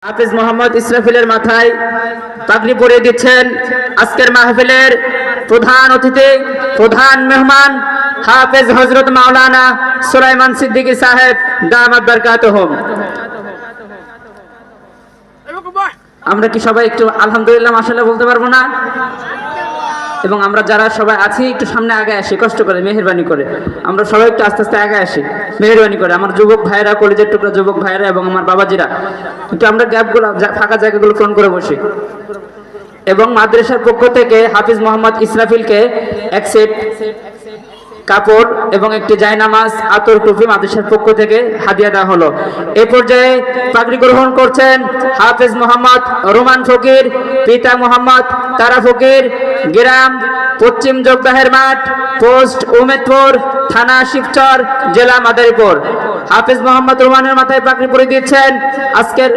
হাফেজ মোহাম্মদ ইসরাফিলের মাথায় পাগড়ি পরিয়ে দিচ্ছেন আজকের মাহফিলের প্রধান অতিথি, প্রধান মেহমান হাফেজ হযরত মাওলানা সুলাইমান সিদ্দিকী সাহেব দামাত বারকাতুহুম। আমরা কি সবাই একটু আলহামদুলিল্লাহ মাশাআল্লাহ বলতে পারবো না? এবং আমরা যারা সবাই আছি একটু সামনে আগে আসি, কষ্ট করে মেহেরবানি করে আমরা সবাই একটু আস্তে আস্তে আগে আসি, মেহেরবানি করে। আমার যুবক ভাইয়েরা, কলেজের টুকরা যুবক ভাইয়েরা এবং আমার বাবাজিরা, কিন্তু আমরা গ্যাপগুলো, ফাঁকা জায়গাগুলো পূরণ করে বসি। এবং মাদ্রাসার পক্ষ থেকে হাফিজ মোহাম্মদ ইসরাফিলকে এক সেট কাপড় এবং একটি জায়নামাজ, আতর, টুপি মাদ্রাসার পক্ষ থেকে হাদিয়া দেওয়া হলো। এ পর্যায়ে পাগড়ি গ্রহণ করছেন হাফেজ মোহাম্মদ রোমান ফকির, পিতা মোহাম্মদ তারা ফকির, গ্রাম পশ্চিম জগদাহের মাঠ, পোস্ট উমেদপুর, থানা শিবচর, জেলা মাদারীপুর। হাফেজ মোহাম্মদ রোমানের মাথায় পাগড়ি পরিয়ে দিচ্ছেন আজকের